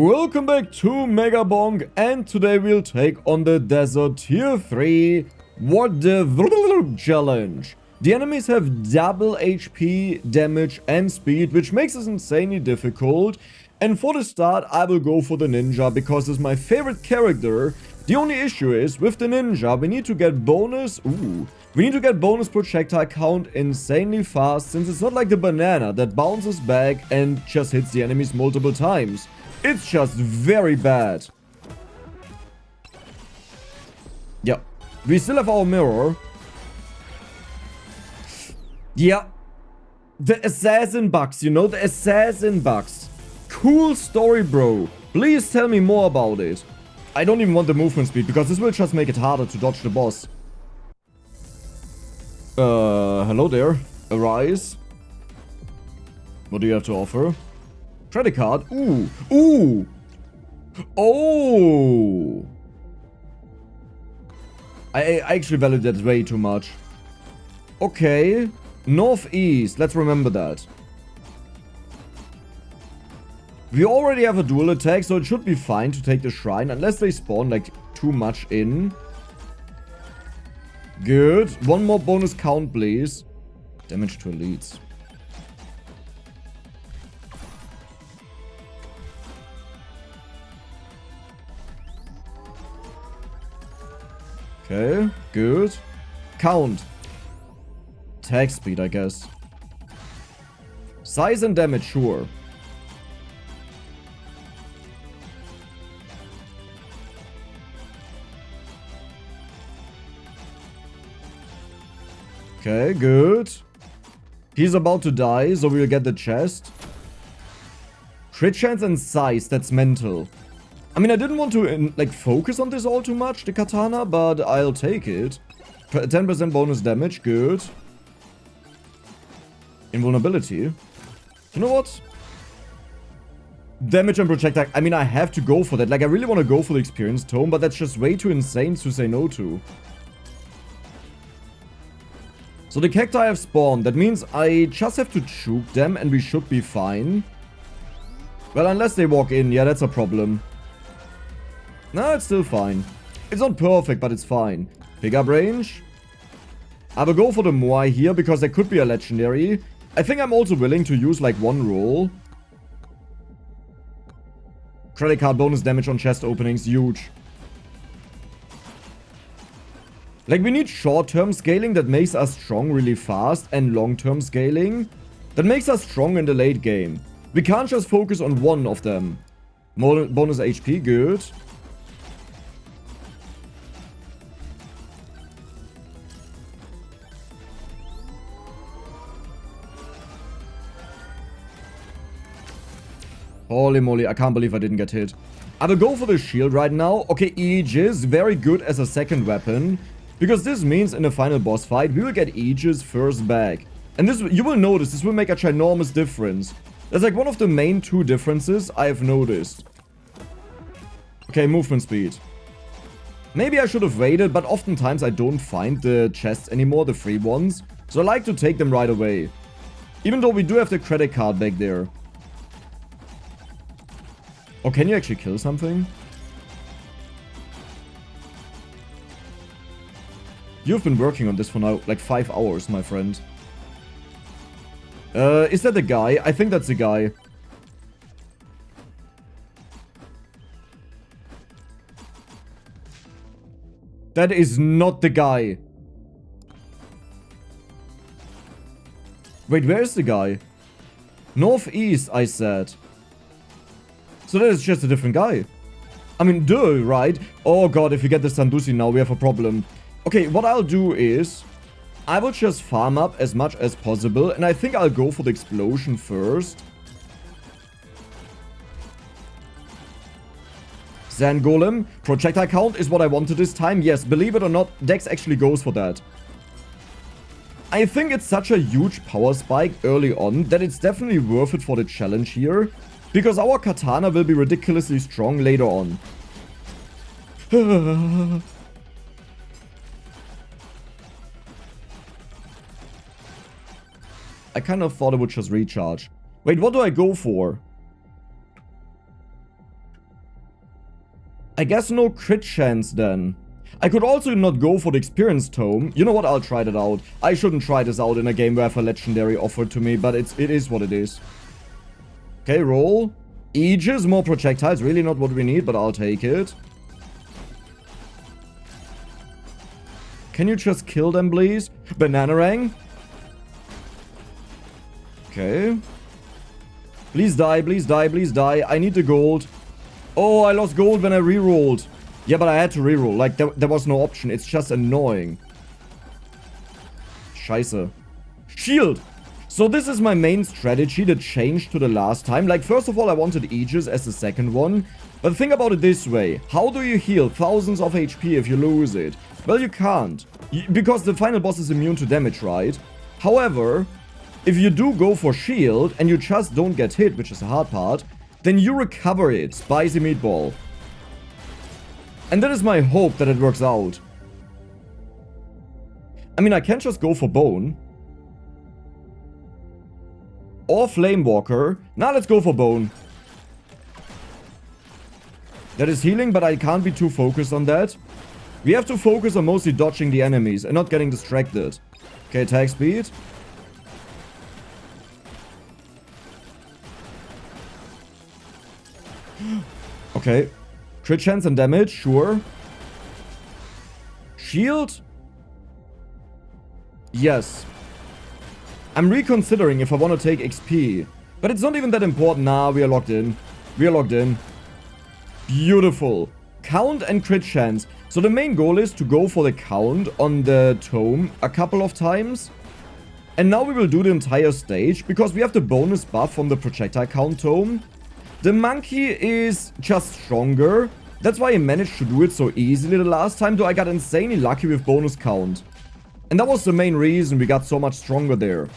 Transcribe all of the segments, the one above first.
Welcome back to Megabonk, and today we'll take on the Desert Tier 3 What the Challenge. The enemies have double HP, damage and speed, which makes this insanely difficult. And for the start, I will go for the ninja because it's my favorite character. The only issue is, with the ninja, we need to get bonus projectile count insanely fast, since it's not like the banana that bounces back and just hits the enemies multiple times. It's just very bad. Yeah. We still have our mirror. Yeah. The assassin bugs, you know? The assassin bugs. Cool story, bro. Please tell me more about it. I don't even want the movement speed, because this will just make it harder to dodge the boss. Hello there. Arise. What do you have to offer? Credit card. Ooh. Ooh. Oh. I actually valued that way too much. Okay. Northeast. Let's remember that. We already have a dual attack, so it should be fine to take the shrine. Unless they spawn like too much in. Good. One more bonus count, please. Damage to elites. Okay, good. Count. Attack speed, I guess. Size and damage, sure. Okay, good. He's about to die, so we'll get the chest. Crit chance and size, that's mental. I mean, I didn't want to, like, focus on this all too much, the katana, but I'll take it. 10% bonus damage, good. Invulnerability. You know what? Damage and projectile. I mean, I have to go for that. Like, I really want to go for the experience tome, but that's just way too insane to say no to. So the cacti have spawned. That means I just have to juke them and we should be fine. Well, unless they walk in. Yeah, that's a problem. No, it's still fine. It's not perfect, but it's fine. Pick up range. I will go for the Moai here because there could be a legendary. I think I'm also willing to use like one roll. Credit card bonus damage on chest openings. Huge. Like, we need short-term scaling that makes us strong really fast, and long-term scaling that makes us strong in the late game. We can't just focus on one of them. Bonus HP, good. Holy moly, I can't believe I didn't get hit. I will go for the shield right now. Okay, Aegis, very good as a second weapon. Because this means in the final boss fight, we will get Aegis first back. And this, you will notice, this will make a ginormous difference. That's like one of the main two differences I have noticed. Okay, movement speed. Maybe I should have waited, but oftentimes I don't find the chests anymore, the free ones. So I like to take them right away. Even though we do have the credit card back there. Oh, can you actually kill something? You've been working on this for now, like 5 hours, my friend. Is that the guy? I think that's the guy. That is not the guy. Wait, where is the guy? Northeast, I said. So that is just a different guy. I mean, duh, right? Oh god, if we get the Sandusi now, we have a problem. Okay, what I'll do is, I will just farm up as much as possible, and I think I'll go for the explosion first. Sand Golem, projectile count is what I wanted this time. Yes, believe it or not, Dex actually goes for that. I think it's such a huge power spike early on that it's definitely worth it for the challenge here. Because our katana will be ridiculously strong later on. I kind of thought it would just recharge. Wait, what do I go for? I guess no crit chance then. I could also not go for the experience tome. You know what? I'll try that out. I shouldn't try this out in a game where I have a legendary offered to me, but it is what it is. Okay, roll. Aegis, more projectiles. Really not what we need, but I'll take it. Can you just kill them, please? Bananarang. Okay. Please die, please die, please die. I need the gold. Oh, I lost gold when I rerolled. Yeah, but I had to reroll. Like, there was no option. It's just annoying. Scheiße. Shield. So this is my main strategy that changed to the last time. Like, first of all, I wanted Aegis as the second one. But think about it this way. How do you heal thousands of HP if you lose it? Well, you can't. Because the final boss is immune to damage, right? However, if you do go for shield and you just don't get hit, which is the hard part, then you recover it. Spicy meatball. And that is my hope that it works out. I mean, I can just go for bone. Or flame walker. Now let's go for bone. That is healing, but I can't be too focused on that. We have to focus on mostly dodging the enemies and not getting distracted. Okay, attack speed. Okay. Crit chance and damage, sure. Shield? Yes. I'm reconsidering if I want to take XP. But it's not even that important. Nah, we are locked in. We are locked in. Beautiful. Count and crit chance. So the main goal is to go for the count on the tome a couple of times. And now we will do the entire stage because we have the bonus buff from the projectile count tome. The Monke is just stronger. That's why I managed to do it so easily the last time, though I got insanely lucky with bonus count. And that was the main reason we got so much stronger there.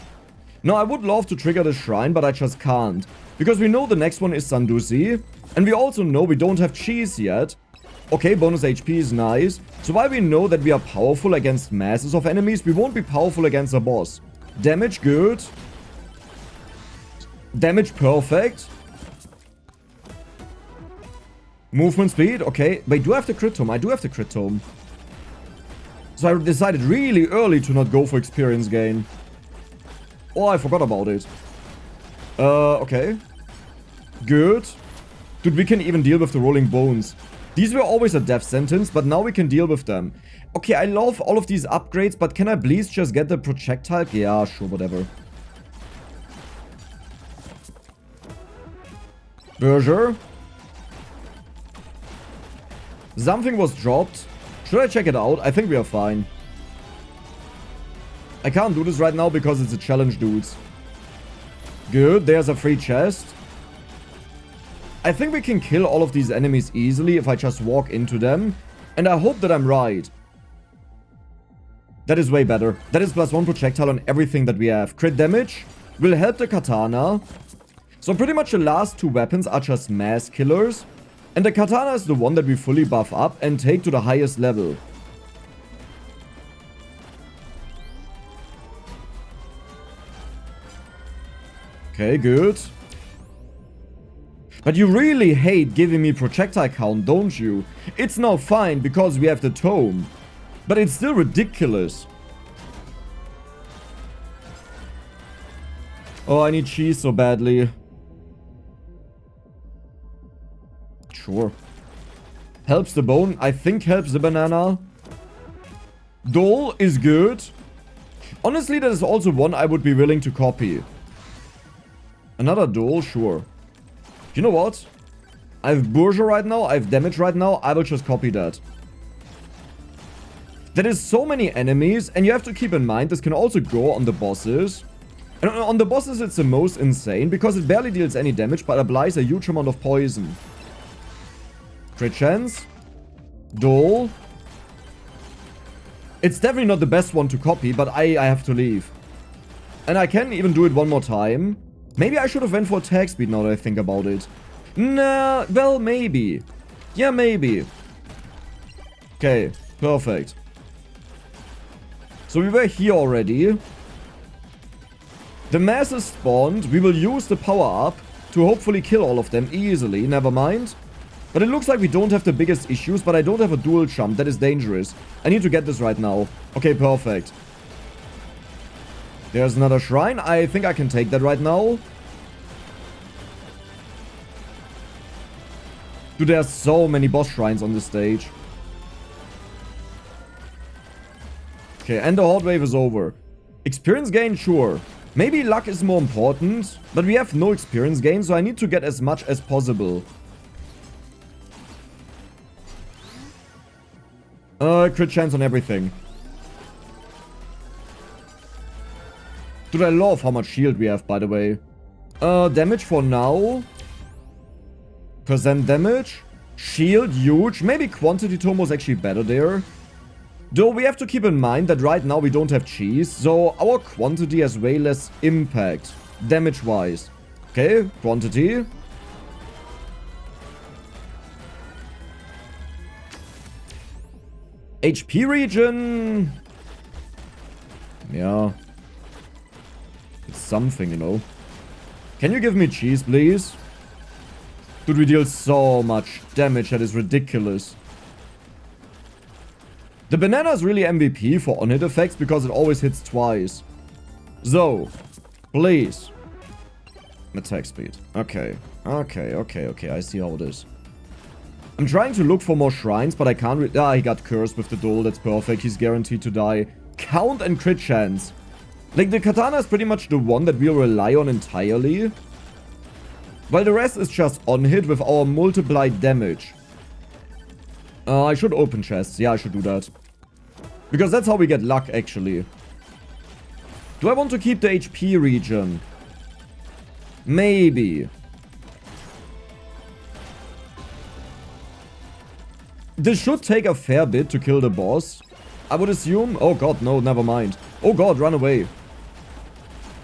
Now, I would love to trigger the shrine, but I just can't. Because we know the next one is Sandusi. And we also know we don't have cheese yet. Okay, bonus HP is nice. So while we know that we are powerful against masses of enemies, we won't be powerful against a boss. Damage, good. Damage, perfect. Movement speed, okay. Wait, do I have the crit tome? I do have the crit tome. So I decided really early to not go for experience gain. Oh, I forgot about it. Okay. Good. Dude, we can even deal with the rolling bones. These were always a death sentence, but now we can deal with them. Okay, I love all of these upgrades, but can I please just get the projectile? Yeah, sure, whatever. Berger. Something was dropped. Should I check it out? I think we are fine. I can't do this right now because it's a challenge, dudes. Good, there's a free chest. I think we can kill all of these enemies easily if I just walk into them. And I hope that I'm right. That is way better. That is +1 projectile on everything that we have. Crit damage will help the katana. So pretty much the last two weapons are just mass killers. And the katana is the one that we fully buff up and take to the highest level. Okay, good. But you really hate giving me projectile count, don't you? It's now fine because we have the tome. But it's still ridiculous. Oh, I need cheese so badly. Sure. Helps the bone. I think helps the banana. Dole is good. Honestly, that is also one I would be willing to copy. Another Dole, sure. You know what? I have Bourgeois right now. I have damage right now. I will just copy that. There is so many enemies. And you have to keep in mind, this can also go on the bosses. And on the bosses, it's the most insane. Because it barely deals any damage, but applies a huge amount of poison. Crit chance. Dole. It's definitely not the best one to copy, but I have to leave. And I can even do it one more time. Maybe I should have went for attack speed now that I think about it. Nah, well, maybe. Yeah, maybe. Okay, perfect. So we were here already. The masses spawned. We will use the power up to hopefully kill all of them easily. Never mind. But it looks like we don't have the biggest issues, but I don't have a dual jump. That is dangerous. I need to get this right now. Okay, perfect. There's another shrine. I think I can take that right now. Dude, there's so many boss shrines on this stage. Okay, and the horde wave is over. Experience gain, sure. Maybe luck is more important, but we have no experience gain, so I need to get as much as possible. Crit chance on everything. Dude, I love how much shield we have, by the way. Damage for now. Percent damage. Shield, huge. Maybe quantity tome was actually better there. Though we have to keep in mind that right now we don't have cheese, so our quantity has way less impact, damage-wise. Okay, quantity. HP region. Yeah. It's something, you know. Can you give me cheese, please? Dude, we deal so much damage that is ridiculous. The banana is really MVP for on-hit effects because it always hits twice. So, please. Attack speed. Okay. Okay. I see how it is. I'm trying to look for more shrines, but I can't he got cursed with the dole. That's perfect. He's guaranteed to die. Count and crit chance. Like, the katana is pretty much the one that we'll rely on entirely. While the rest is just on-hit with our multiplied damage. I should open chests. Yeah, I should do that. Because that's how we get luck, actually. Do I want to keep the HP region? Maybe. This should take a fair bit to kill the boss, I would assume. Oh god, no, never mind. Oh god, run away.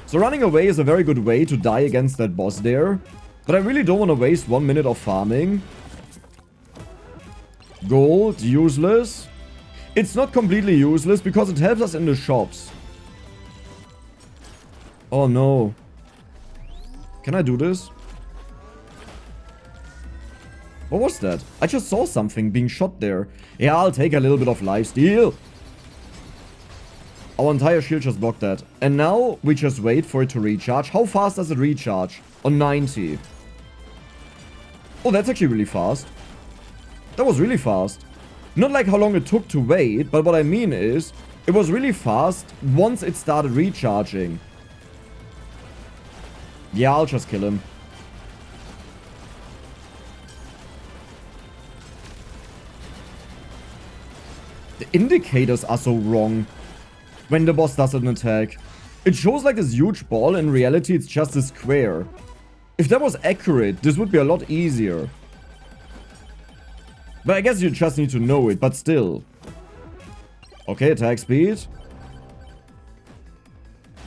So running away is a very good way to die against that boss there. But I really don't want to waste 1 minute of farming. Gold, useless. It's not completely useless because it helps us in the shops. Oh no. Can I do this? What was that? I just saw something being shot there. Yeah, I'll take a little bit of lifesteal. Our entire shield just blocked that. And now we just wait for it to recharge. How fast does it recharge? On 90. Oh, that's actually really fast. That was really fast. Not like how long it took to wait, but what I mean is, it was really fast once it started recharging. Yeah, I'll just kill him. The indicators are so wrong when the boss does an attack. It shows like this huge ball, in reality it's just a square. If that was accurate, this would be a lot easier. But I guess you just need to know it, but still. Okay, attack speed.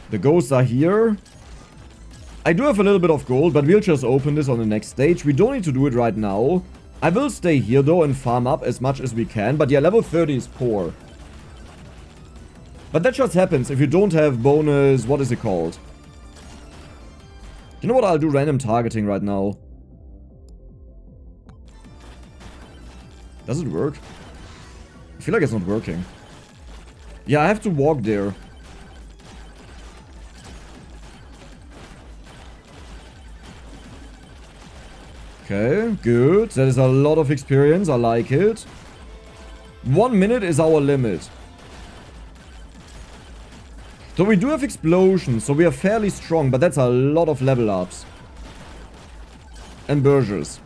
The ghosts are here. I do have a little bit of gold, but we'll just open this on the next stage. We don't need to do it right now. I will stay here though and farm up as much as we can. But yeah, level 30 is poor. But that just happens if you don't have bonus... What is it called? You know what? I'll do random targeting right now. Does it work? I feel like it's not working. Yeah, I have to walk there. Okay, good. That is a lot of experience. I like it. 1 minute is our limit. So we do have explosions, so we are fairly strong, but that's a lot of level ups. And burgers.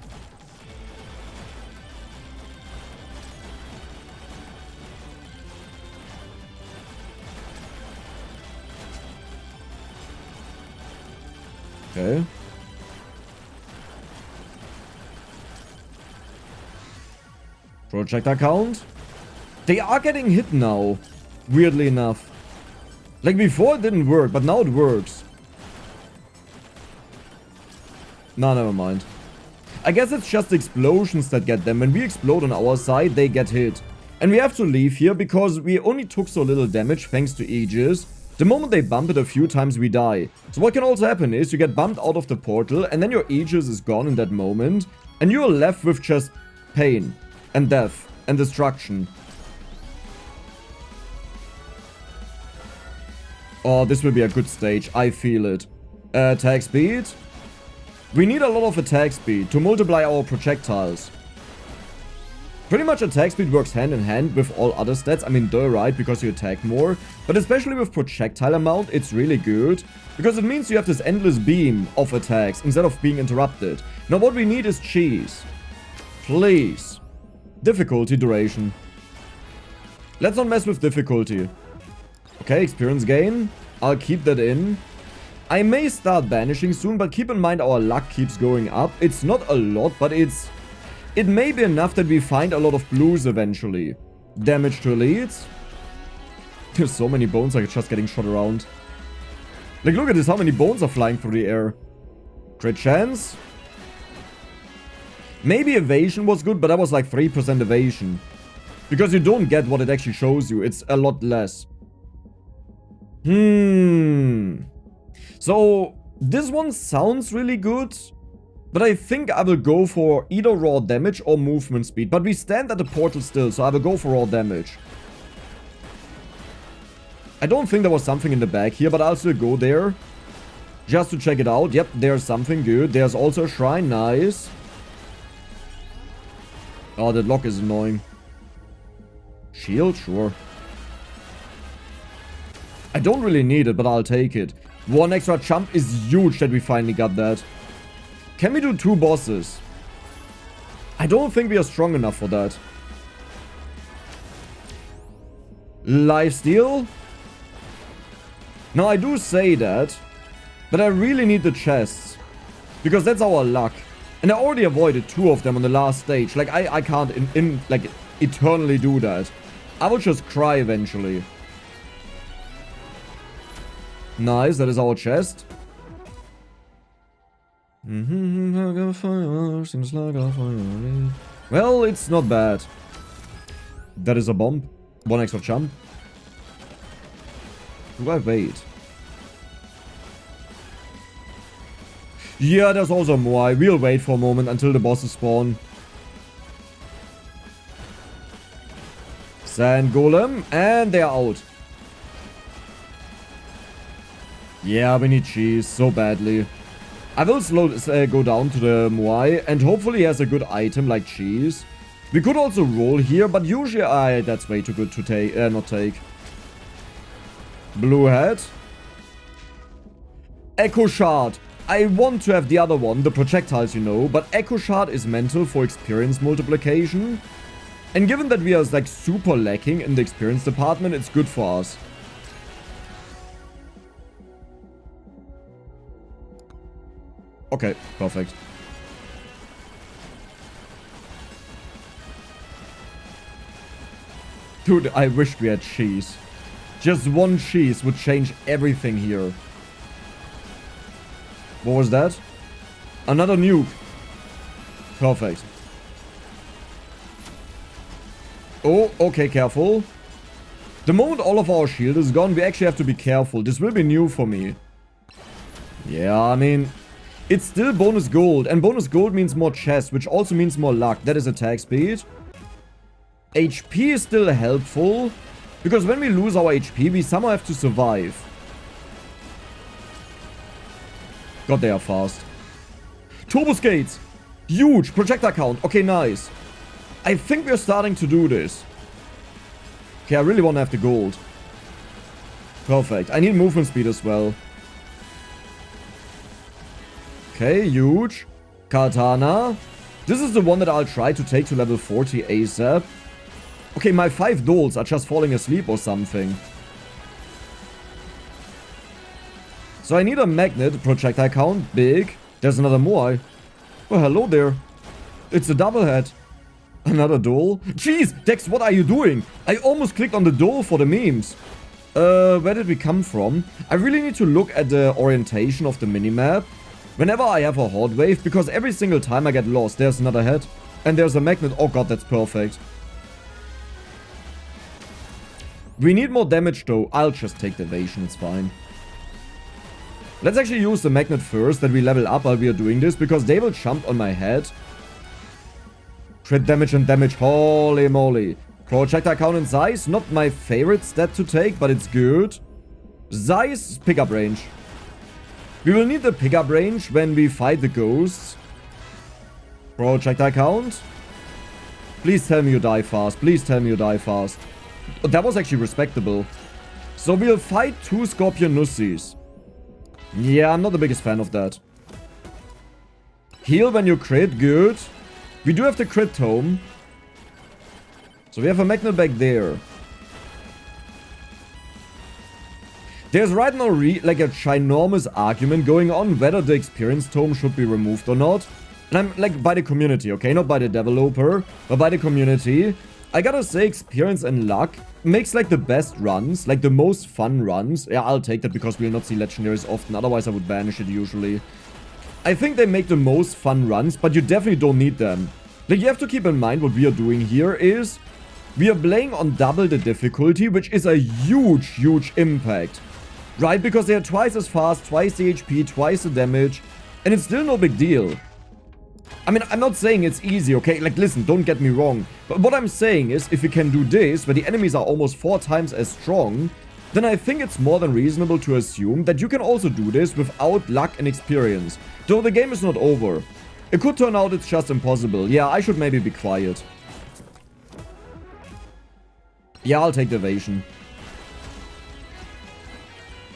Okay. Project account. They are getting hit now. Weirdly enough. Like before it didn't work, but now it works. Nah, never mind. I guess it's just explosions that get them. When we explode on our side, they get hit. And we have to leave here because we only took so little damage thanks to Aegis. The moment they bump it a few times, we die. So what can also happen is you get bumped out of the portal and then your Aegis is gone in that moment. And you're left with just pain and death and destruction. Oh, this will be a good stage. I feel it. Attack speed. We need a lot of attack speed to multiply our projectiles. Pretty much attack speed works hand in hand with all other stats. I mean, duh, right? Because you attack more. But especially with projectile amount, it's really good. Because it means you have this endless beam of attacks instead of being interrupted. Now what we need is cheese. Please. Difficulty duration. Let's not mess with difficulty. Okay, experience gain. I'll keep that in. I may start banishing soon, but keep in mind our luck keeps going up. It's not a lot, but it may be enough that we find a lot of blues eventually. Damage to elites. There's so many bones are just getting shot around. Like, look at this, how many bones are flying through the air. Crit chance. Maybe evasion was good, but that was like 3% evasion. Because you don't get what it actually shows you. It's a lot less. So, this one sounds really good. But I think I will go for either raw damage or movement speed. But we stand at the portal still, so I will go for raw damage. I don't think there was something in the back here, but I'll still go there. Just to check it out. Yep, there's something good. There's also a shrine. Nice. Oh, that lock is annoying. Shield? Sure. I don't really need it, but I'll take it. One extra jump is huge that we finally got that. Can we do 2 bosses? I don't think we are strong enough for that. Lifesteal? Now, I do say that, but I really need the chests. Because that's our luck. And I already avoided 2 of them on the last stage. Like, I can't like, eternally do that. I will just cry eventually. Nice, that is our chest. Well, it's not bad. That is a bomb. 1 extra jump. Do I wait? Yeah, there's also more. We'll wait for a moment until the bosses spawn. Sand Golem, and they're out. Yeah, we need cheese so badly. I will go down to the Moai, and hopefully he has a good item like cheese. We could also roll here, but usually that's way too good to take, not take. Blue hat. Echo Shard. I want to have the other one, the projectiles, you know, but Echo Shard is mental for experience multiplication. And given that we are like super lacking in the experience department, it's good for us. Okay, perfect. Dude, I wish we had cheese. Just 1 cheese would change everything here. What was that? Another nuke. Perfect. Oh, okay, careful. The moment all of our shield is gone, we actually have to be careful. This will be new for me. Yeah, I mean, it's still bonus gold. And bonus gold means more chest, which also means more luck. That is attack speed. HP is still helpful. Because when we lose our HP, we somehow have to survive. God, they are fast. Turbo skates. Huge. Projectile count. Okay, nice. I think we're starting to do this. Okay, I really want to have the gold. Perfect. I need movement speed as well. Okay, huge. Katana. This is the one that I'll try to take to level 40 ASAP. Okay, my 5 dolls are just falling asleep or something. So I need a magnet, projectile count, big. There's another Moai. Oh, hello there. It's a double head. Another doll. Jeez, Dex, what are you doing? I almost clicked on the doll for the memes. Where did we come from? I really need to look at the orientation of the minimap whenever I have a horde wave, because every single time I get lost, there's another head. And there's a magnet. Oh god, that's perfect. We need more damage though. I'll just take the evasion, it's fine. Let's actually use the magnet first, that we level up while we are doing this, because they will jump on my head. Crit damage and damage. Holy moly. Projectile count and size. Not my favorite stat to take, but it's good. Size, pickup range. We will need the pickup range when we fight the ghosts. Projectile count. Please tell me you die fast. Please tell me you die fast. That was actually respectable. So we'll fight 2 Scorpionuses. Yeah, I'm not the biggest fan of that. Heal when you crit. Good. We do have the crit tome. So we have a magnet back there. There's right now like a ginormous argument going on whether the experience tome should be removed or not. And I'm like by the community, okay? Not by the developer, but by the community. I gotta say experience and luck makes like the best runs, like the most fun runs. Yeah, I'll take that because we'll not see legendaries often. Otherwise I would banish it usually. I think they make the most fun runs, but you definitely don't need them. Like you have to keep in mind what we are doing here is we are playing on double the difficulty, which is a huge, huge impact. Right? Because they are twice as fast, twice the HP, twice the damage, and it's still no big deal. I mean, I'm not saying it's easy, okay? Like, listen, don't get me wrong. But what I'm saying is, if you can do this, where the enemies are almost 4 times as strong, then I think it's more than reasonable to assume that you can also do this without luck and experience. Though the game is not over. It could turn out it's just impossible. Yeah, I should maybe be quiet. Yeah, I'll take the evasion.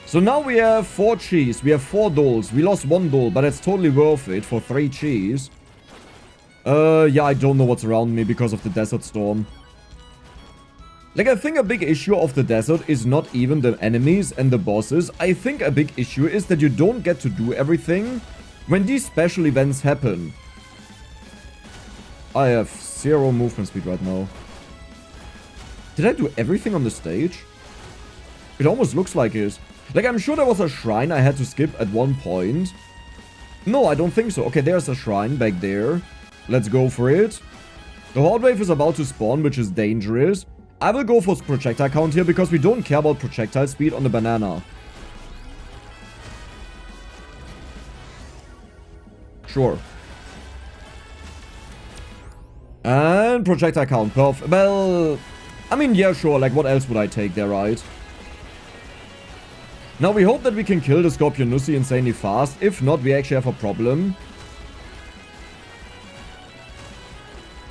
So now we have 4 cheese. We have 4 dolls. We lost 1 doll, but it's totally worth it for 3 cheese. Yeah, I don't know what's around me because of the desert storm. Like, I think a big issue of the desert is not even the enemies and the bosses. I think a big issue is that you don't get to do everything when these special events happen. I have 0 movement speed right now. Did I do everything on the stage? It almost looks like it. Like, I'm sure there was a shrine I had to skip at one point. No, I don't think so. Okay, there's a shrine back there. Let's go for it. The Horde Wave is about to spawn, which is dangerous. I will go for projectile count here because we don't care about projectile speed on the banana. Sure. And projectile count. Perfect. Well, I mean, yeah, sure. Like, what else would I take there, right? Now, we hope that we can kill the Scorpionusi insanely fast. If not, we actually have a problem.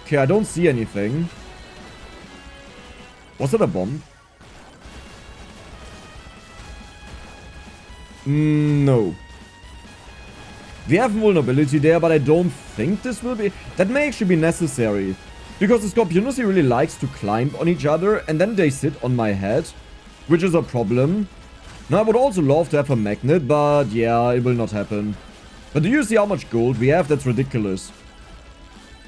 Okay, I don't see anything. Was it a bomb? No. We have vulnerability there, but I don't think this will be... That may actually be necessary. Because the Scorpionusi really likes to climb on each other, and then they sit on my head. Which is a problem. Now, I would also love to have a magnet, but yeah, it will not happen. But do you see how much gold we have? That's ridiculous.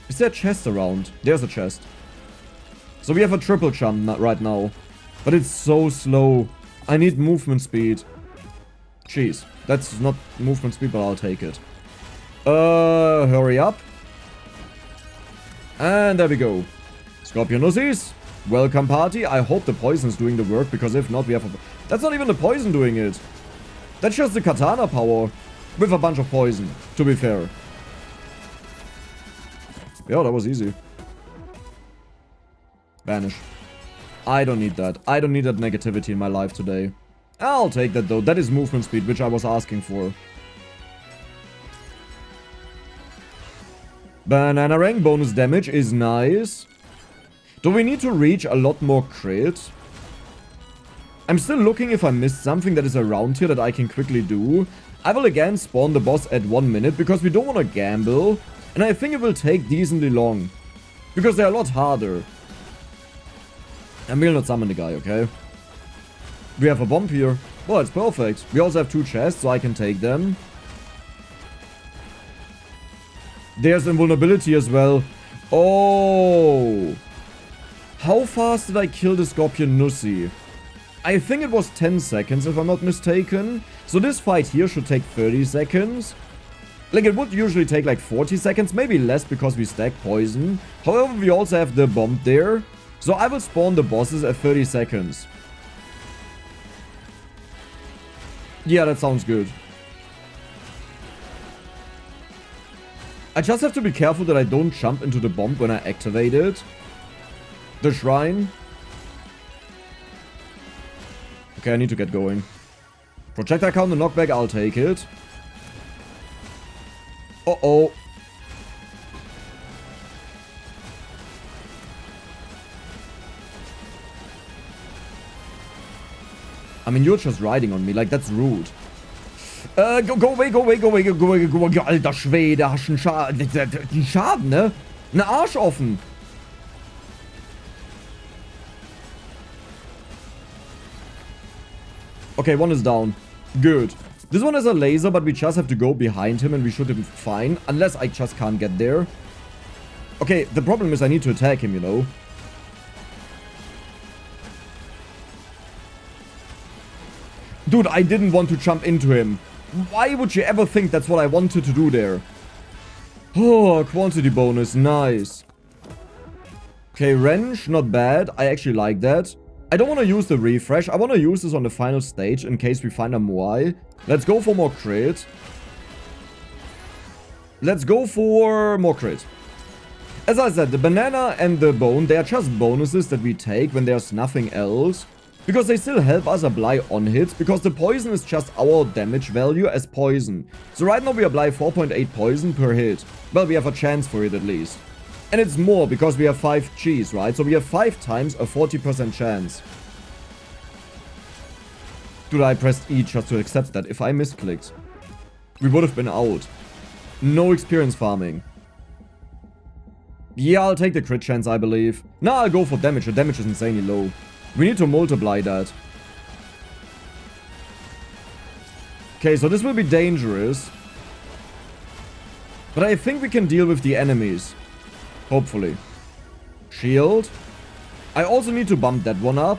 Is there a chest around? There's a chest. So we have a triple jump right now. But it's so slow. I need movement speed. Jeez. That's not movement speed, but I'll take it. Hurry up. And there we go. Scorpionusis. Welcome party. I hope the poison's doing the work, because if not, we have a... That's not even the poison doing it. That's just the katana power. With a bunch of poison, to be fair. Yeah, that was easy. Vanish. I don't need that. I don't need that negativity in my life today. I'll take that though. That is movement speed, which I was asking for. Banana rank bonus damage is nice. Do we need to reach a lot more crit? I'm still looking if I missed something that is around here that I can quickly do. I will again spawn the boss at 1 minute because we don't want to gamble. And I think it will take decently long. Because they're a lot harder. And we'll not summon the guy, okay? We have a bomb here. Well, it's perfect. We also have 2 chests, so I can take them. There's invulnerability as well. Oh. How fast did I kill the Scorpionusi? I think it was 10 seconds, if I'm not mistaken. So this fight here should take 30 seconds. Like, it would usually take like 40 seconds, maybe less because we stack poison. However, we also have the bomb there. So I will spawn the bosses at 30 seconds. Yeah, that sounds good. I just have to be careful that I don't jump into the bomb when I activate it. The shrine. Okay, I need to get going. Projectile counter knockback, I'll take it. Uh-oh. I mean, you're just riding on me, like, that's rude. Go away. Alter Schwede, hast einen Schaden, ne? Ein Arsch offen. Okay, one is down. Good. This one is a laser, but we just have to go behind him and we should be fine. Unless I just can't get there. Okay, the problem is I need to attack him, you know. Dude, I didn't want to jump into him. Why would you ever think that's what I wanted to do there? Oh, quantity bonus. Nice. Okay, wrench. Not bad. I actually like that. I don't want to use the refresh. I want to use this on the final stage in case we find a Moai. Let's go for more crit. Let's go for more crit. As I said, the banana and the bone, they are just bonuses that we take when there's nothing else. Because they still help us apply on hits, because the poison is just our damage value as poison. So right now we apply 4.8 poison per hit. Well, we have a chance for it at least. And it's more because we have 5 Gs, right? So we have 5 times a 40% chance. Dude, I pressed E just to accept that. If I misclicked, we would have been out. No experience farming. Yeah, I'll take the crit chance, I believe. Nah, I'll go for damage. The damage is insanely low. We need to multiply that. Okay, so this will be dangerous. But I think we can deal with the enemies. Hopefully. Shield. I also need to bump that one up.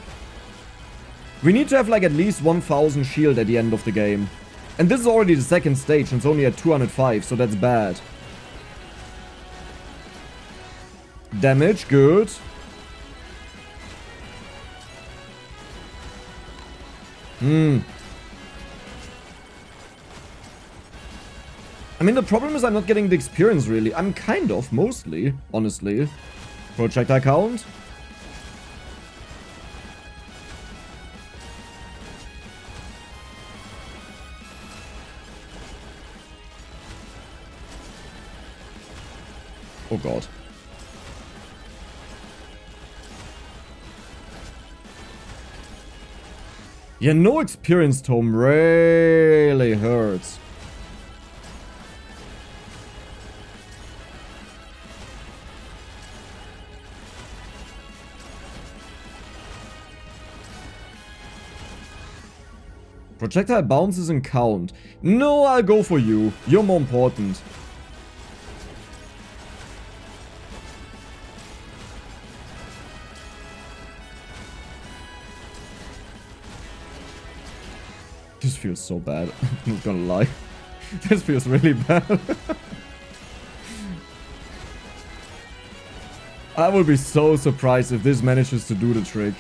We need to have like at least 1000 shield at the end of the game. And this is already the second stage and it's only at 205, so that's bad. Damage, good. I mean, the problem is I'm not getting the experience, really. I'm kind of, mostly, honestly. Projectile count. Oh, God. Yeah, no experience tome really hurts. Projectile bounces and count. No, I'll go for you. You're more important. This feels so bad. I'm not gonna lie. This feels really bad. I would be so surprised if this manages to do the trick.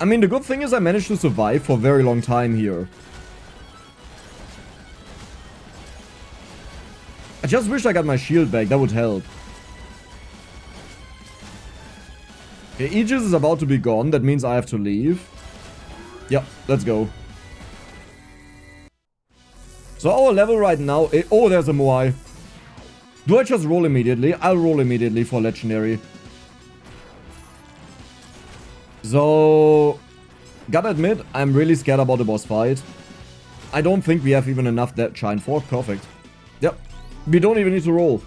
I mean, the good thing is I managed to survive for a very long time here. I just wish I got my shield back. That would help. Okay, Aegis is about to be gone. That means I have to leave. Yeah, let's go. So our level right now... oh, there's a Moai. Do I just roll immediately? I'll roll immediately for Legendary. So... gotta admit, I'm really scared about the boss fight. I don't think we have even enough that shine for. Perfect. Yep. We don't even need to roll.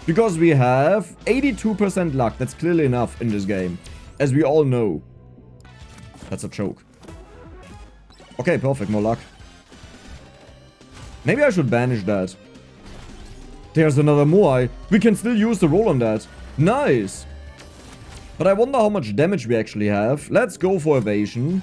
Because we have 82% luck. That's clearly enough in this game. As we all know. That's a joke. Okay, perfect. More luck. Maybe I should banish that. There's another Moai. We can still use the roll on that. Nice. But I wonder how much damage we actually have. Let's go for evasion.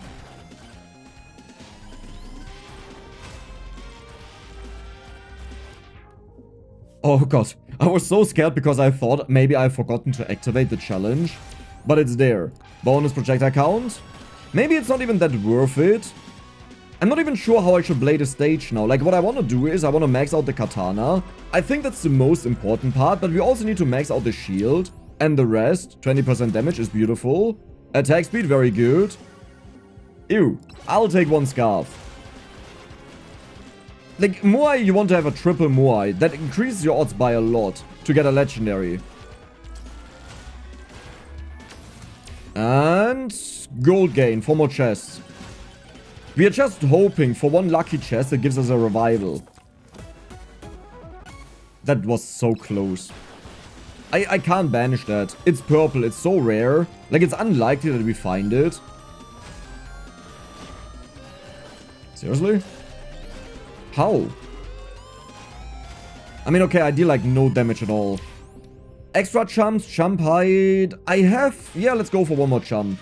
Oh god. I was so scared because I thought maybe I've forgotten to activate the challenge. But it's there. Bonus projectile count. Maybe it's not even that worth it. I'm not even sure how I should play the stage now. Like, what I want to do is I want to max out the katana. I think that's the most important part, but we also need to max out the shield. And the rest, 20% damage is beautiful. Attack speed, very good. Ew, I'll take one scarf. Like, Moai, you want to have a triple Moai. That increases your odds by a lot to get a legendary. And gold gain, 4 more chests. We are just hoping for one lucky chest that gives us a revival. That was so close. I can't banish that. It's purple. It's so rare. Like, it's unlikely that we find it. Seriously? How? I mean, okay, I deal like no damage at all. Extra jumps, jump height. I have... Yeah, let's go for one more jump.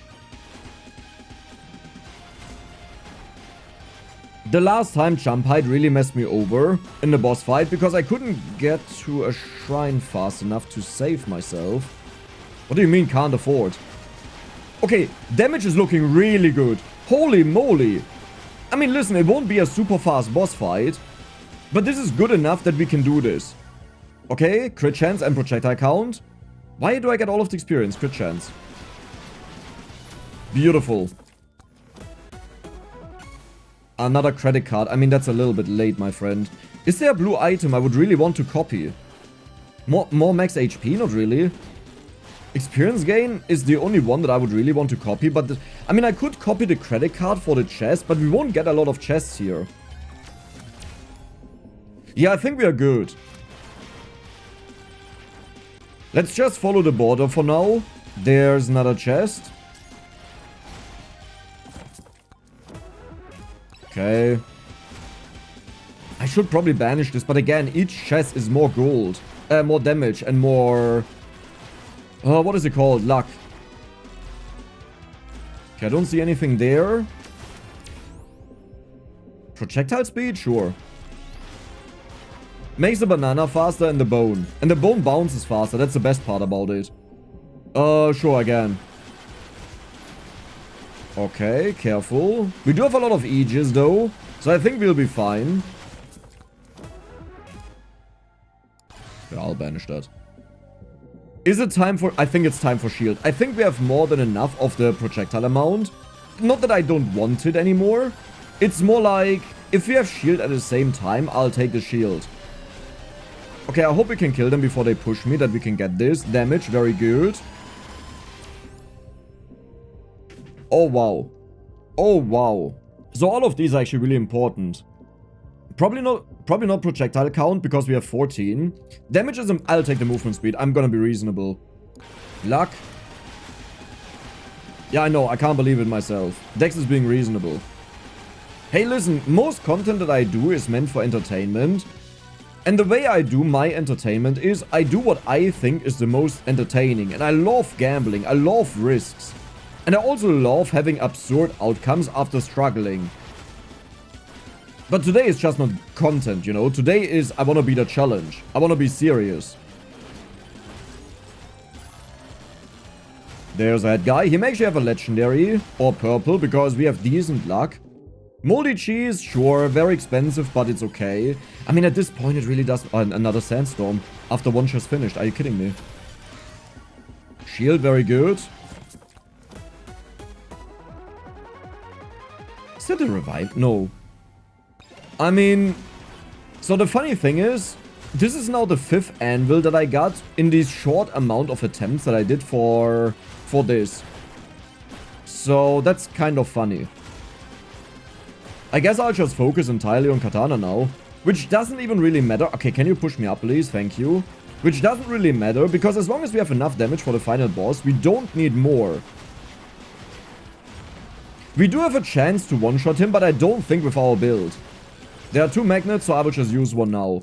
The last time jump height really messed me over in the boss fight because I couldn't get to a shrine fast enough to save myself. What do you mean can't afford? Okay, damage is looking really good. Holy moly. I mean, listen, it won't be a super fast boss fight, but this is good enough that we can do this. Okay, crit chance and projectile count. Why do I get all of the experience? Crit chance. Beautiful. Another credit card. I mean, that's a little bit late, my friend. Is there a blue item I would really want to copy? More max HP? Not really. Experience gain is the only one that I would really want to copy. But, I mean, I could copy the credit card for the chest, but we won't get a lot of chests here. Yeah, I think we are good. Let's just follow the border for now. There's another chest. Okay. I should probably banish this, but again, each chest is more gold. More damage and more... what is it called? Luck. Okay, I don't see anything there. Projectile speed? Sure. Makes the banana faster and the bone. And the bone bounces faster. That's the best part about it. Sure, again. Okay, careful. We do have a lot of Aegis, though. So I think we'll be fine. Yeah, I'll banish that. Is it time for... I think it's time for shield. I think we have more than enough of the projectile amount. Not that I don't want it anymore. It's more like... If we have shield at the same time, I'll take the shield. Okay, I hope we can kill them before they push me, that we can get this. Damage, very good. Oh, wow. Oh, wow. So all of these are actually really important. Probably not projectile count, because we have 14. Damage is... I'll take the movement speed. I'm gonna be reasonable. Luck. Yeah, I know. I can't believe it myself. Dex is being reasonable. Hey, listen. Most content that I do is meant for entertainment. And the way I do my entertainment is I do what I think is the most entertaining. And I love gambling. I love risks. And I also love having absurd outcomes after struggling. But today is just not content, you know. Today is I want to beat a challenge. I want to be serious. There's that guy. He may actually have a legendary or purple because we have decent luck. Moldy cheese, sure. Very expensive, but it's okay. I mean, at this point, it really does... another sandstorm. After one just finished. Are you kidding me? Shield, very good. Is that a revive? No. I mean... So the funny thing is... This is now the 5th anvil that I got in this short amount of attempts that I did for this. So that's kind of funny. I guess I'll just focus entirely on katana now. Which doesn't even really matter. Okay, can you push me up, please? Thank you. Which doesn't really matter, because as long as we have enough damage for the final boss, we don't need more. We do have a chance to one-shot him, but I don't think with our build. There are 2 magnets, so I will just use one now.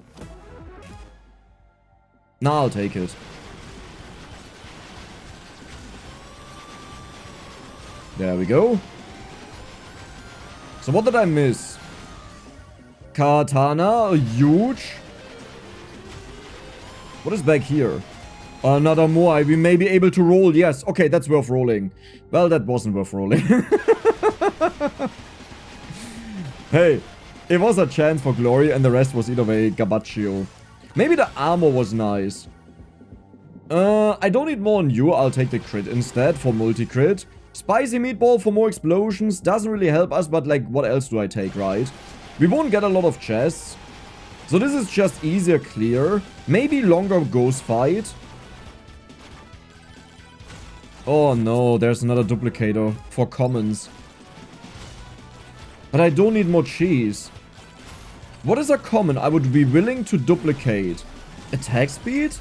Nah, I'll take it. There we go. So what did I miss? Katana, huge. What is back here? Another Moai. We may be able to roll. Yes. Okay, that's worth rolling. Well, that wasn't worth rolling. Hey, it was a chance for glory and the rest was either way Gabaccio. Maybe the armor was nice. I don't need more on you. I'll take the crit instead for multi-crit. Spicy meatball for more explosions. Doesn't really help us, but like, what else do I take, right? We won't get a lot of chests. So this is just easier clear. Maybe longer ghost fight. Oh no, there's another duplicator for commons. But I don't need more cheese. What is a common I would be willing to duplicate? Attack speed?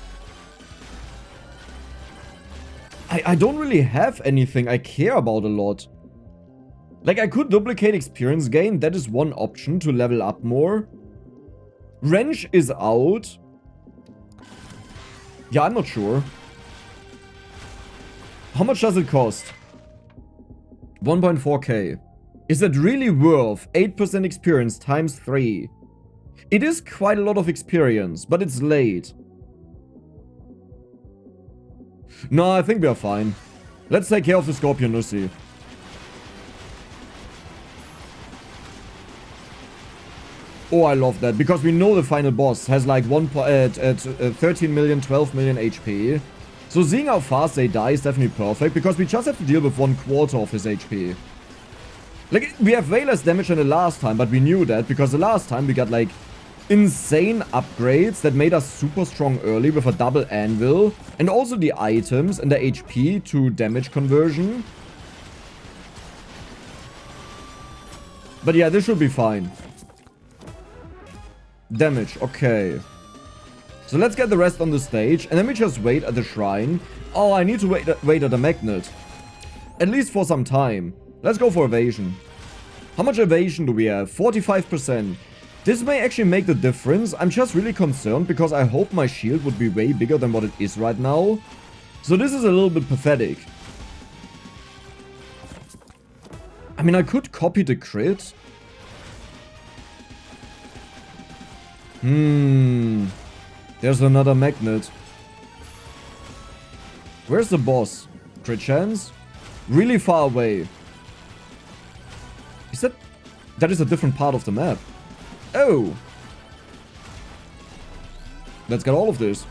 I don't really have anything I care about a lot. Like, I could duplicate experience gain. That is one option to level up more. Wrench is out. Yeah, I'm not sure. How much does it cost? 1.4k. Is it really worth 8% experience times 3? It is quite a lot of experience, but it's late. No, I think we are fine. Let's take care of the Scorpionus. Oh, I love that, because we know the final boss has like 13 million, 12 million HP. So seeing how fast they die is definitely perfect, because we just have to deal with 1/4 of his HP. Like, we have way less damage than the last time, but we knew that, because the last time we got like insane upgrades that made us super strong early with a double anvil, and also the items and the HP to damage conversion. But yeah, this should be fine. Damage, okay. So let's get the rest on the stage, and then we just wait at the shrine. Oh, I need to wait at the magnet. At least for some time. Let's go for evasion. How much evasion do we have? 45%. This may actually make the difference. I'm just really concerned because I hope my shield would be way bigger than what it is right now. So this is a little bit pathetic. I mean, I could copy the crit. There's another magnet. Where's the boss? Crit chance? Really far away. Is that... That is a different part of the map. Oh. Let's get all of this.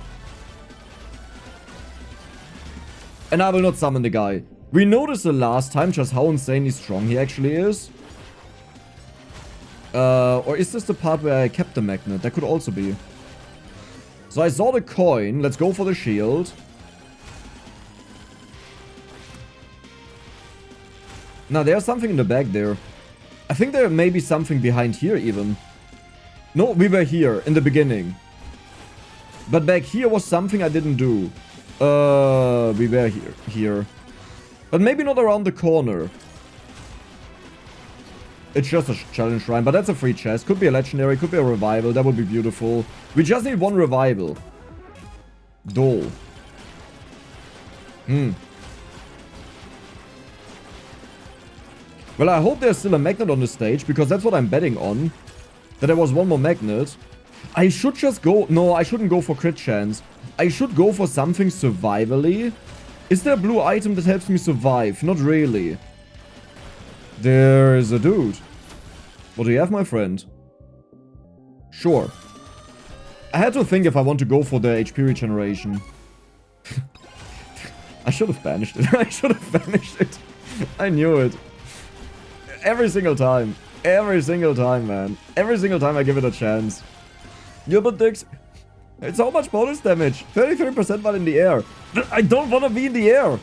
And I will not summon the guy. We noticed the last time just how insanely strong he actually is. Or is this the part where I kept the magnet? That could also be. So I saw the coin. Let's go for the shield. Now there's something in the back there. I think there may be something behind here even. No, we were here in the beginning. But back here was something I didn't do. We were here. But maybe not around the corner. It's just a challenge shrine, but that's a free chest. Could be a legendary, could be a revival. That would be beautiful. We just need one revival. Dole. Well, I hope there's still a magnet on the stage, because that's what I'm betting on. That there was one more magnet. I should just go... No, I shouldn't go for crit chance. I should go for something survivally. Is there a blue item that helps me survive? Not really. There's a dude. What do you have, my friend? Sure. I had to think if I want to go for the HP regeneration. I should have banished it. I should have banished it. I knew it. Every single time. Every single time, man. Every single time I give it a chance. Yeah, but it's how much bonus damage? 33% while in the air. I don't want to be in the air.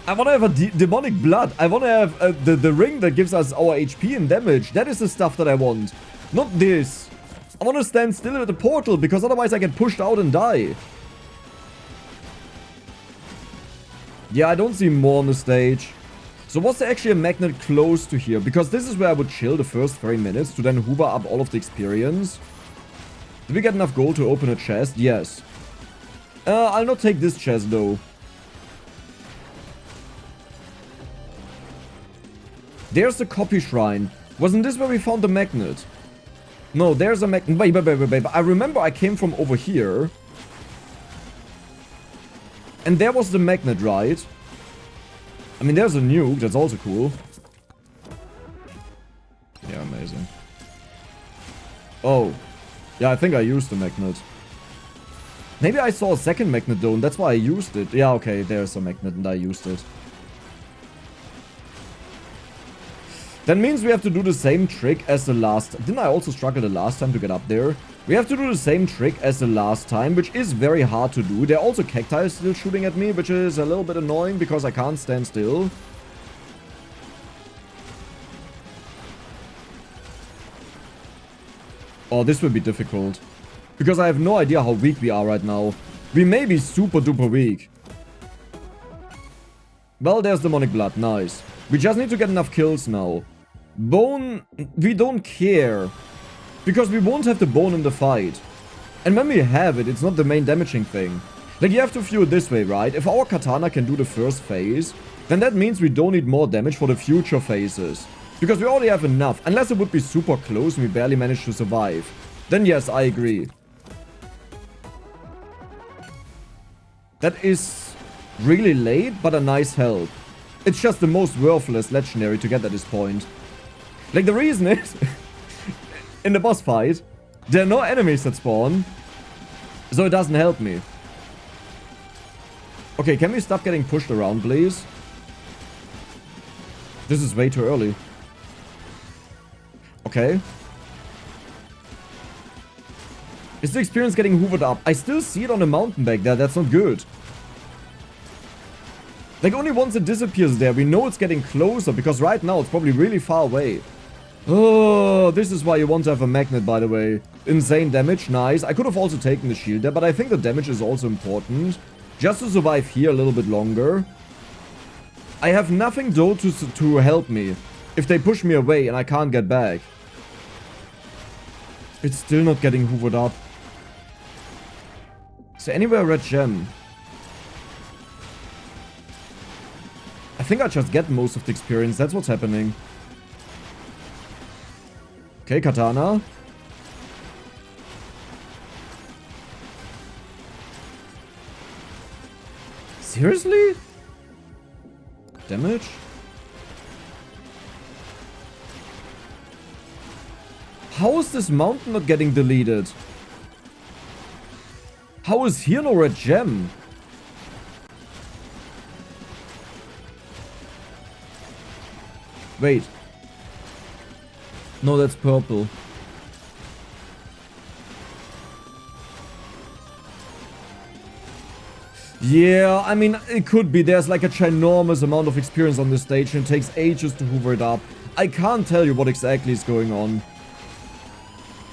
I want to have a demonic blood. I want to have the ring that gives us our HP and damage. That is the stuff that I want. Not this. I want to stand still at the portal, because otherwise I get pushed out and die. Yeah, I don't see more on the stage. So was there actually a magnet close to here? Because this is where I would chill the first 3 minutes to then hoover up all of the experience. Did we get enough gold to open a chest? Yes. I'll not take this chest though. There's the copy shrine. Wasn't this where we found the magnet? No, there's a magnet. Wait. I remember I came from over here. And there was the magnet, right? I mean, there's a nuke. That's also cool. Yeah, amazing. Oh. Yeah, I think I used the magnet. Maybe I saw a second magnet though, and that's why I used it. Yeah, okay, there's a magnet and I used it. That means we have to do the same trick as the last... Didn't I also struggle the last time to get up there? We have to do the same trick as the last time, which is very hard to do. There are also cacti still shooting at me, which is a little bit annoying because I can't stand still. Oh, this will be difficult. Because I have no idea how weak we are right now. We may be super duper weak. Well, there's demonic blood. Nice. We just need to get enough kills now. Bone, we don't care. Because we won't have the bone in the fight. And when we have it, it's not the main damaging thing. Like, you have to view it this way, right? If our katana can do the first phase, then that means we don't need more damage for the future phases. Because we already have enough. Unless it would be super close and we barely manage to survive. Then yes, I agree. That is really late, but a nice help. It's just the most worthless legendary to get at this point. Like, the reason is... in the boss fight, there are no enemies that spawn. So it doesn't help me. Okay, can we stop getting pushed around, please? This is way too early. Okay. Is the experience getting hoovered up? I still see it on the mountain back there. That's not good. Like, only once it disappears there, we know it's getting closer. Because right now, it's probably really far away. Oh, this is why you want to have a magnet, by the way. Insane damage. Nice. I could have also taken the shield there. But I think the damage is also important. Just to survive here a little bit longer. I have nothing, though, to help me. If they push me away and I can't get back. It's still not getting hoovered up. Is there anywhere a red gem? I think I just get most of the experience. That's what's happening. Okay, katana. Seriously? Damage? How is this mountain not getting deleted? How is here no red gem? Wait. No, that's purple. Yeah, I mean, it could be. There's like a ginormous amount of experience on this stage and it takes ages to hoover it up. I can't tell you what exactly is going on.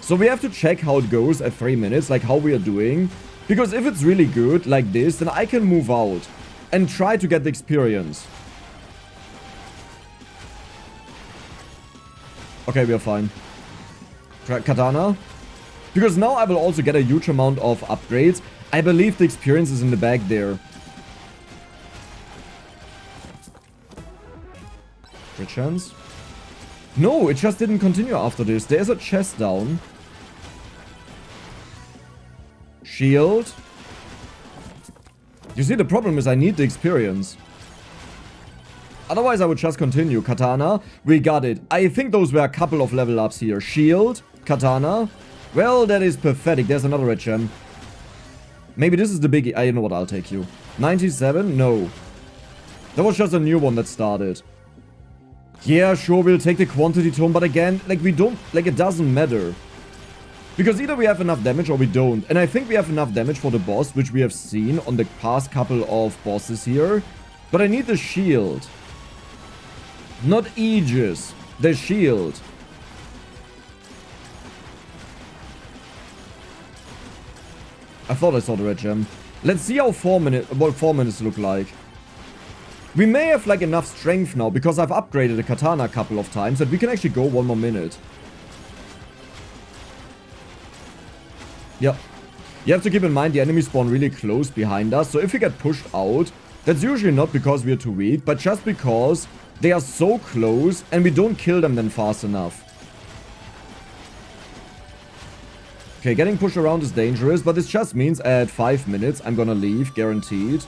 So we have to check how it goes at 3 minutes, like how we are doing. Because if it's really good, like this, then I can move out and try to get the experience. Okay, we are fine. Katana. Because now I will also get a huge amount of upgrades. I believe the experience is in the bag there. Crit chance? No, it just didn't continue after this. There's a chest down. Shield. You see, the problem is I need the experience. Otherwise, I would just continue. Katana. We got it. I think those were a couple of level ups here. Shield. Katana. Well, that is pathetic. There's another red gem. Maybe this is the biggie. I know what, I'll take you. 97? No. That was just a new one that started. Yeah, sure, we'll take the quantity tome. But again, like, we don't... Like, it doesn't matter. Because either we have enough damage or we don't. And I think we have enough damage for the boss, which we have seen on the past couple of bosses here. But I need the shield. Not Aegis. The shield. I thought I saw the red gem. Let's see how 4 minutes look like. We may have like enough strength now because I've upgraded the katana a couple of times that we can actually go 1 more minute. Yep. You have to keep in mind the enemies spawn really close behind us. So if we get pushed out, that's usually not because we are too weak, but just because they are so close and we don't kill them then fast enough. Okay, getting pushed around is dangerous, but this just means at 5 minutes I'm gonna leave, guaranteed.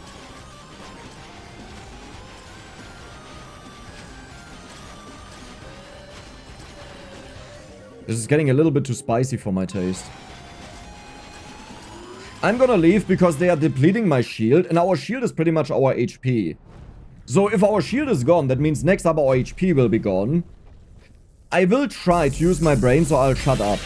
This is getting a little bit too spicy for my taste. I'm gonna leave because they are depleting my shield, and our shield is pretty much our HP. So if our shield is gone, that means next up our HP will be gone. I will try to use my brain, so I'll shut up.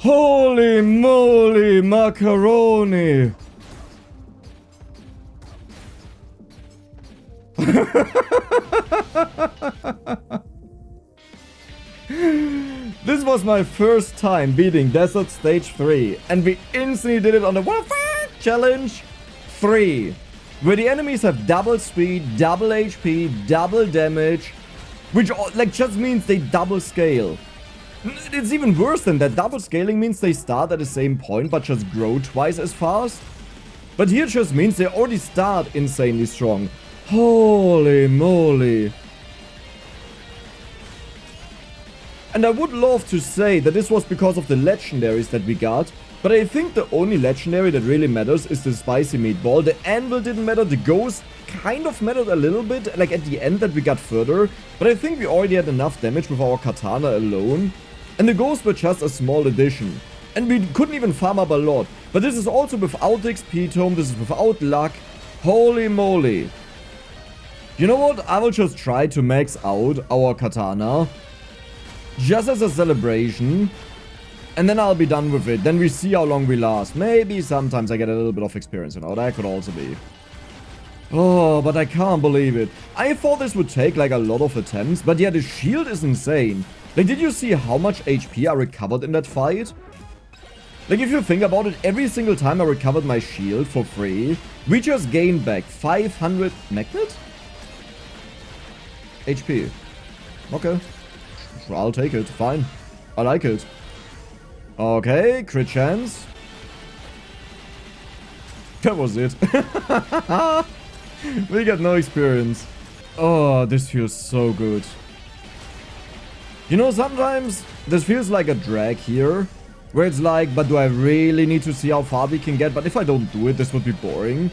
Holy moly, macaroni! This was my first time beating Desert Stage 3, and we instantly did it on the Warfare Challenge 3, where the enemies have double speed, double HP, double damage, which like just means they double scale. It's even worse than that. Double scaling means they start at the same point but just grow twice as fast. But here just means they already start insanely strong. Holy moly. And I would love to say that this was because of the legendaries that we got, but I think the only legendary that really matters is the spicy meatball. The anvil didn't matter, the ghost kind of mattered a little bit, like at the end that we got further, but I think we already had enough damage with our katana alone. And the ghosts were just a small addition. And we couldn't even farm up a lot. But this is also without the XP tome, this is without luck. Holy moly. You know what? I will just try to max out our katana. Just as a celebration. And then I'll be done with it. Then we see how long we last. Maybe sometimes I get a little bit of experience, you know. That could also be. Oh, but I can't believe it. I thought this would take like a lot of attempts. But yeah, the shield is insane. Like, did you see how much HP I recovered in that fight? Like, if you think about it, every single time I recovered my shield for free, we just gained back 500 magnet? HP. Okay. I'll take it. Fine. I like it. Okay, crit chance. That was it. We got no experience. Oh, this feels so good. You know, sometimes this feels like a drag here, where it's like, but do I really need to see how far we can get? But if I don't do it, this would be boring.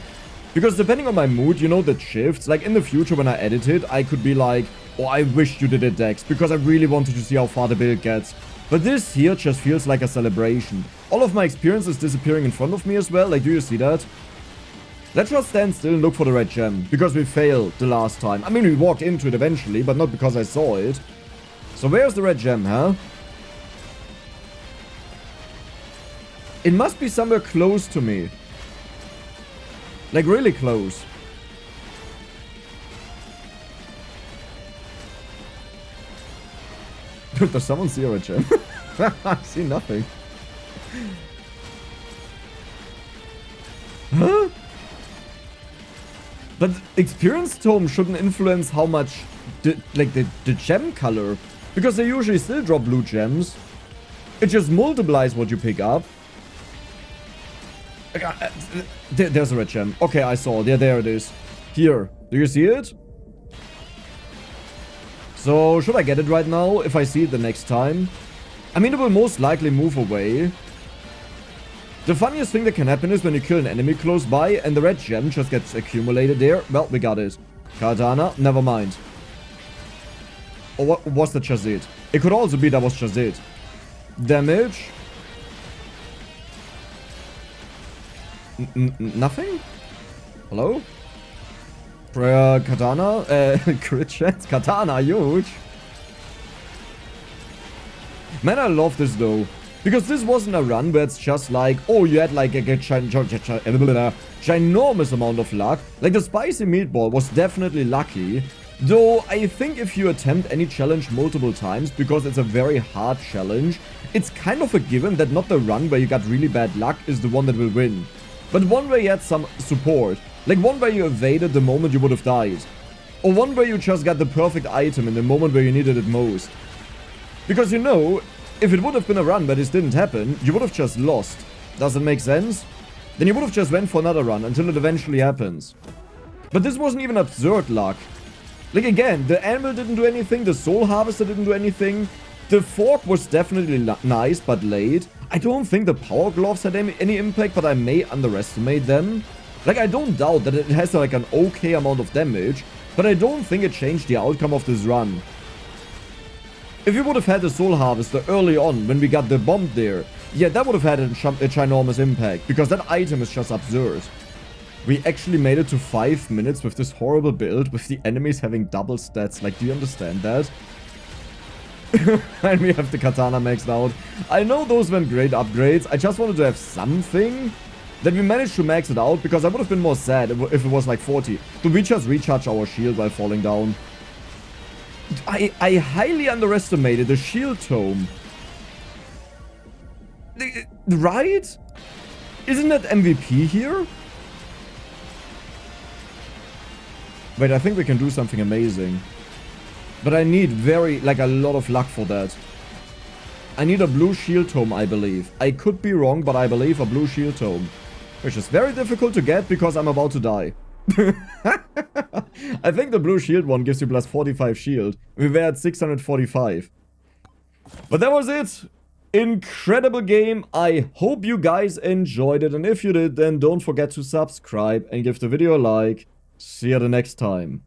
Because depending on my mood, you know, that shifts. Like in the future when I edit it, I could be like, oh, I wish you did it, Dex, because I really wanted to see how far the build gets. But this here just feels like a celebration. All of my experience is disappearing in front of me as well. Like, do you see that? Let's just stand still and look for the red gem, because we failed the last time. I mean, we walked into it eventually, but not because I saw it. So where's the red gem, huh? It must be somewhere close to me. Like, really close. Does someone see a red gem? I see nothing. Huh? But experience tome shouldn't influence how much the gem color, because they usually still drop blue gems. It just multiplies what you pick up. There's a red gem. Okay, I saw. There it is. Here. Do you see it? So, should I get it right now if I see it the next time? I mean, it will most likely move away. The funniest thing that can happen is when you kill an enemy close by and the red gem just gets accumulated there. Well, we got it. Katana, never mind. Or what was that just it? It could also be that was just it. Damage. Nothing? Hello? Katana? Crit chance? Katana, huge. Man, I love this though. Because this wasn't a run where it's just like, oh, you had like a ginormous amount of luck. Like the spicy meatball was definitely lucky. Though I think if you attempt any challenge multiple times, because it's a very hard challenge, it's kind of a given that not the run where you got really bad luck is the one that will win. But one where you had some support. Like one where you evaded the moment you would have died. Or one where you just got the perfect item in the moment where you needed it most. Because you know, if it would have been a run where this didn't happen, you would have just lost. Does it make sense? Then you would have just went for another run until it eventually happens. But this wasn't even absurd luck. Like again, the anvil didn't do anything, the soul harvester didn't do anything. The fork was definitely nice, but late. I don't think the power gloves had any impact, but I may underestimate them. Like, I don't doubt that it has like an okay amount of damage, but I don't think it changed the outcome of this run. If we would have had the soul harvester early on, when we got the bomb there, yeah, that would have had a ginormous impact, because that item is just absurd. We actually made it to 5 minutes with this horrible build, with the enemies having double stats. Like, do you understand that? And we have the katana maxed out. I know those weren't great upgrades. I just wanted to have something that we managed to max it out, because I would have been more sad if it was like 40. Do we just recharge our shield while falling down? I highly underestimated the Shield Tome. Right? Isn't that MVP here? Wait, I think we can do something amazing. But I need a lot of luck for that. I need a blue Shield Tome, I believe. I could be wrong, but I believe a blue Shield Tome. Which is very difficult to get because I'm about to die. I think the blue shield one gives you plus 45 shield. We were at 645. But that was it. Incredible game. I hope you guys enjoyed it. And if you did, then don't forget to subscribe and give the video a like. See you the next time.